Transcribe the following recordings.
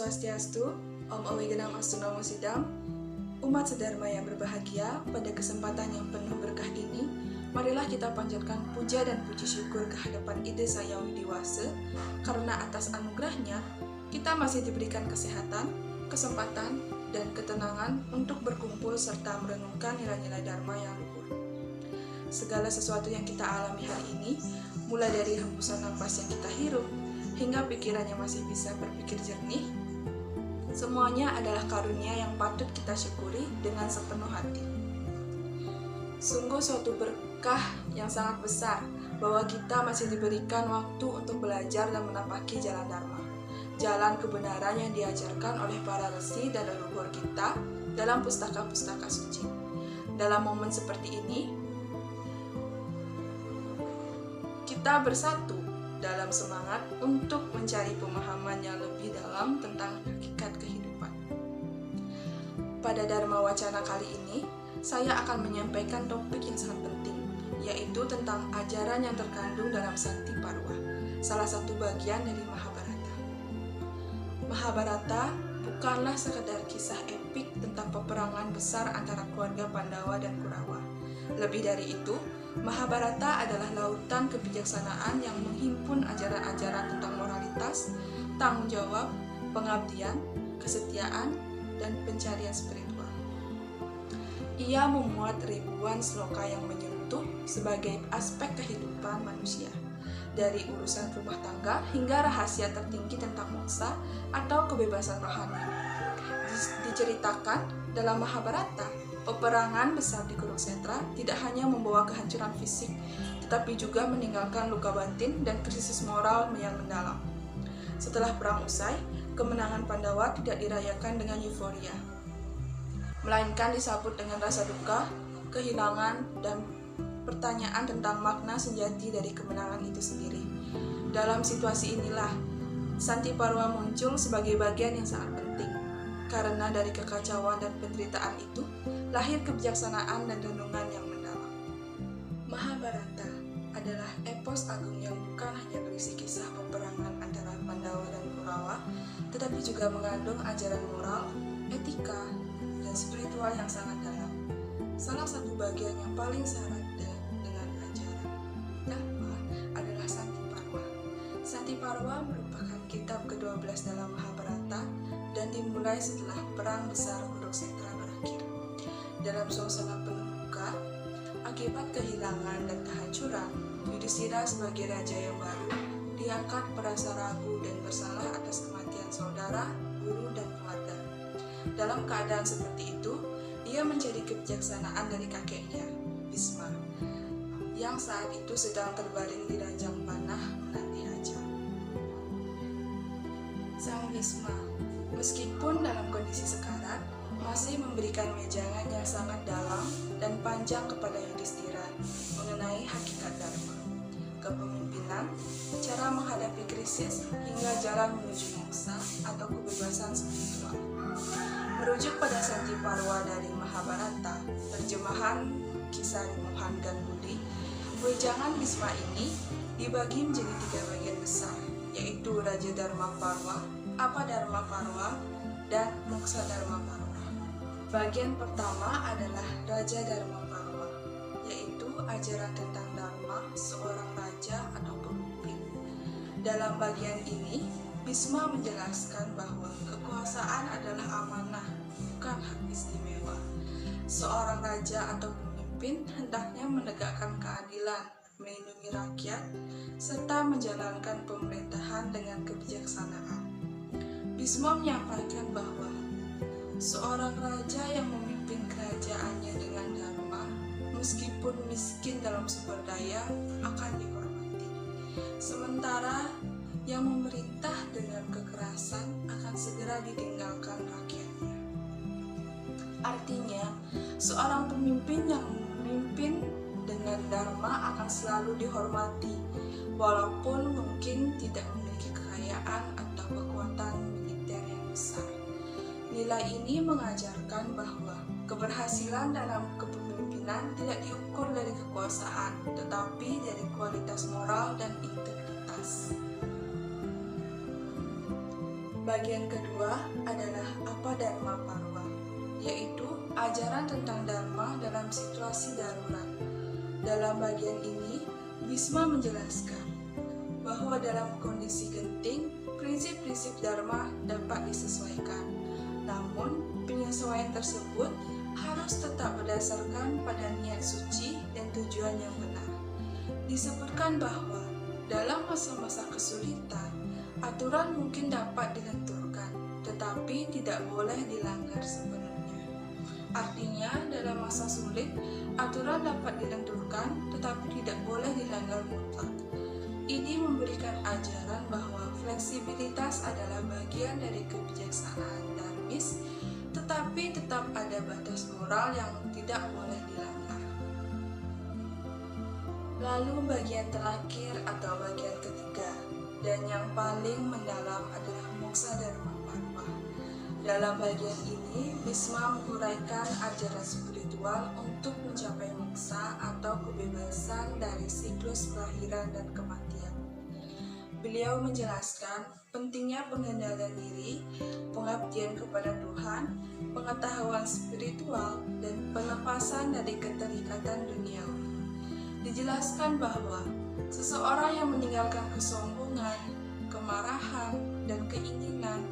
Swastiastu, Om Awigenang Astunamo Sidam, umat sedharma yang berbahagia, pada kesempatan yang penuh berkah ini, marilah kita panjatkan puja dan puji syukur kehadapan Ide Saya Widiwase, karena atas anugerahnya, kita masih diberikan kesehatan, kesempatan, dan ketenangan untuk berkumpul serta merenungkan nilai-nilai Dharma yang luhur. Segala sesuatu yang kita alami hari ini, mulai dari hembusan napas yang kita hirup, hingga pikirannya masih bisa berpikir jernih, semuanya adalah karunia yang patut kita syukuri dengan sepenuh hati. Sungguh suatu berkah yang sangat besar bahwa kita masih diberikan waktu untuk belajar dan menapaki jalan Dharma, jalan kebenaran yang diajarkan oleh para resi dan leluhur kita dalam pustaka-pustaka suci. Dalam momen seperti ini, kita bersatu dalam semangat untuk mencari pemahaman yang lebih dalam tentang hakikat kehidupan. Pada Dharma Wacana kali ini, saya akan menyampaikan topik yang sangat penting, yaitu tentang ajaran yang terkandung dalam Santi Parwa, salah satu bagian dari Mahabharata. Mahabharata bukanlah sekedar kisah epik tentang peperangan besar antara keluarga Pandawa dan Kurawa. Lebih dari itu, Mahabharata adalah lautan kebijaksanaan yang menghimpun ajaran-ajaran tentang moralitas, tanggung jawab, pengabdian, kesetiaan, dan pencarian spiritual. Ia memuat ribuan sloka yang menyentuh sebagai aspek kehidupan manusia, dari urusan rumah tangga hingga rahasia tertinggi tentang moksa atau kebebasan rohani. Diceritakan dalam Mahabharata, peperangan besar di Kurukshetra tidak hanya membawa kehancuran fisik, tetapi juga meninggalkan luka batin dan krisis moral yang mendalam. Setelah perang usai, kemenangan Pandawa tidak dirayakan dengan euforia, melainkan disambut dengan rasa duka, kehilangan, dan pertanyaan tentang makna sejati dari kemenangan itu sendiri. Dalam situasi inilah, Santi Parwa muncul sebagai bagian yang sangat penting, karena dari kekacauan dan penderitaan itu, lahir kebijaksanaan dan renungan yang mendalam. Mahabharata adalah epos agung yang bukan hanya berisi kisah peperangan antara Pandawa dan Kurawa, tetapi juga mengandung ajaran moral, etika, dan spiritual yang sangat dalam. Salah satu bagian yang paling syarat dengan ajaran Dharma adalah Santi Parwa. Santi Parwa merupakan kitab ke-12 dalam Mahabharata dan dimulai setelah perang besar Kurukshetra berakhir. Dalam suasana penuh duka, akibat kehilangan dan kehancuran, Yudhishthira sebagai raja yang baru diangkat merasa ragu dan bersalah atas kematian saudara, guru, dan keluarga. Dalam keadaan seperti itu, ia mencari kebijaksanaan dari kakeknya, Bhisma, yang saat itu sedang terbaring di ranjang panah menanti ajal. Sang Bhisma, meskipun dalam kondisi sekarat, masih memberikan wejangan yang sangat dalam dan panjang kepada Yudhishthira mengenai hakikat Dharma, kepemimpinan, cara menghadapi krisis, hingga jalan menuju moksa atau kebebasan spiritual. Merujuk pada Santi Parwa dari Mahabharata, terjemahan Kisari Mohan dan Budi, wejangan Bhisma ini dibagi menjadi 3 bagian besar, yaitu Raja Dharma Parwa, Apadharma Parwa, dan Moksa Dharma Parwa. Bagian pertama adalah Raja Dharma Parwa, yaitu ajaran tentang Dharma seorang raja atau pemimpin. Dalam bagian ini, Bhisma menjelaskan bahwa kekuasaan adalah amanah, bukan hak istimewa. Seorang raja atau pemimpin hendaknya menegakkan keadilan, melindungi rakyat, serta menjalankan pemerintahan dengan kebijaksanaan. Bhisma menyampaikan bahwa seorang raja yang memimpin kerajaannya dengan Dharma, meskipun miskin dalam sumber daya, akan dihormati. Sementara yang memerintah dengan kekerasan akan segera ditinggalkan rakyatnya. Artinya, seorang pemimpin yang memimpin dengan Dharma akan selalu dihormati, walaupun mungkin tidak memiliki kekayaan atau kekuatan militer yang besar. Nilai ini mengajarkan bahwa keberhasilan dalam kepemimpinan tidak diukur dari kekuasaan, tetapi dari kualitas moral dan integritas. Bagian kedua adalah apa Dharma Parwa, yaitu ajaran tentang Dharma dalam situasi darurat. Dalam bagian ini, Bhisma menjelaskan bahwa dalam kondisi genting, prinsip-prinsip Dharma dapat disesuaikan. Namun, penyesuaian tersebut harus tetap berdasarkan pada niat suci dan tujuan yang benar. Disebutkan bahwa dalam masa-masa kesulitan, aturan mungkin dapat dilenturkan, tetapi tidak boleh dilanggar sepenuhnya. Artinya, dalam masa sulit, aturan dapat dilenturkan, tetapi tidak boleh dilanggar mutlak. Ini memberikan ajaran bahwa fleksibilitas adalah bagian dari kebijaksanaan dharmis, tetapi tetap ada batas moral yang tidak boleh dilanggar. Lalu bagian terakhir atau bagian ketiga, dan yang paling mendalam adalah Moksha Dharma Parwa. Dalam bagian ini, Bhisma menguraikan ajaran spiritual untuk mencapai moksha atau kebebasan dari siklus kelahiran dan kematian. Beliau menjelaskan pentingnya pengendalian diri, pengabdian kepada Tuhan, pengetahuan spiritual, dan pelepasan dari keterikatan duniawi. Dijelaskan bahwa seseorang yang meninggalkan kesombongan, kemarahan, dan keinginan,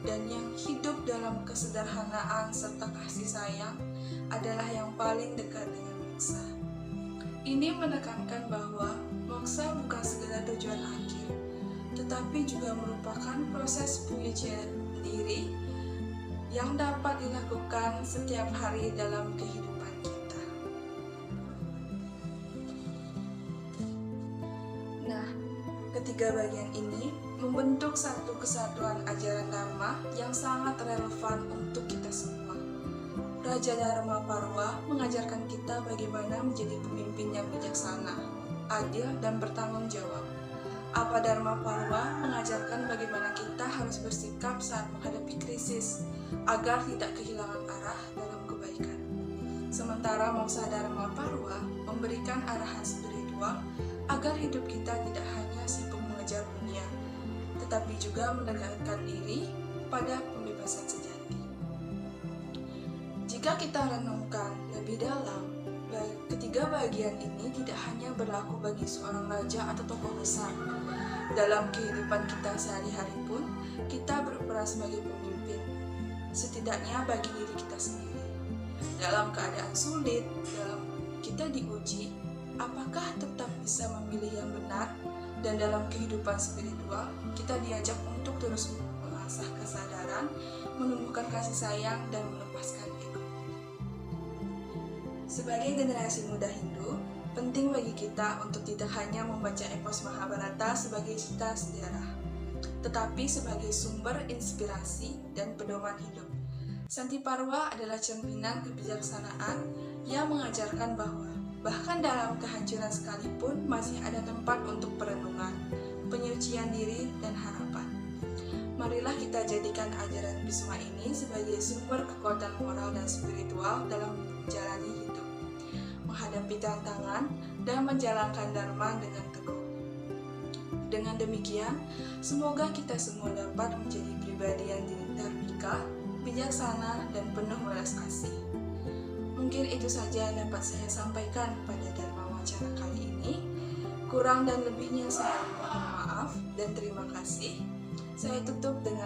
dan yang hidup dalam kesederhanaan serta kasih sayang adalah yang paling dekat dengan moksha. Ini menekankan bahwa moksha bukan sekedar tujuan akhir, tetapi juga merupakan proses pengujian diri yang dapat dilakukan setiap hari dalam kehidupan kita. Nah, ketiga bagian ini membentuk satu kesatuan ajaran Dharma yang sangat relevan untuk kita semua. Raja Dharma Parwa mengajarkan kita bagaimana menjadi pemimpin yang bijaksana, adil, dan bertanggung jawab. Apa Dharma Parwa mengajarkan bagaimana kita harus bersikap saat menghadapi krisis agar tidak kehilangan arah dalam kebaikan. Sementara Moksha Dharma Parwa memberikan arahan spiritual agar hidup kita tidak hanya sibuk mengejar dunia, tetapi juga mendekatkan diri pada pembebasan sejati. Jika kita renungkan lebih dalam, ketiga bagian ini tidak hanya berlaku bagi seorang raja atau tokoh besar. Dalam kehidupan kita sehari-hari pun, kita berperan sebagai pemimpin, setidaknya bagi diri kita sendiri. Dalam keadaan sulit, dalam kita diuji, apakah tetap bisa memilih yang benar? Dan dalam kehidupan spiritual, kita diajak untuk terus mengasah kesadaran, menumbuhkan kasih sayang, dan melepaskan ego. Sebagai generasi muda Hindu, penting bagi kita untuk tidak hanya membaca epos Mahabharata sebagai cerita sejarah, tetapi sebagai sumber inspirasi dan pedoman hidup. Shanti Parwa adalah cerminan kebijaksanaan yang mengajarkan bahwa bahkan dalam kehancuran sekalipun masih ada tempat untuk perenungan, penyucian diri, dan harapan. Marilah kita jadikan ajaran Bhisma ini sebagai sumber kekuatan moral dan spiritual dalam menjalani hidup, menghadapi tantangan, dan menjalankan Dharma dengan teguh. Dengan demikian, semoga kita semua dapat menjadi pribadi yang dharmika, bijaksana, dan penuh welas kasih. Mungkin itu saja yang dapat saya sampaikan pada Dharma Wacana kali ini. Kurang dan lebihnya saya mohon maaf dan terima kasih. Saya tutup dengan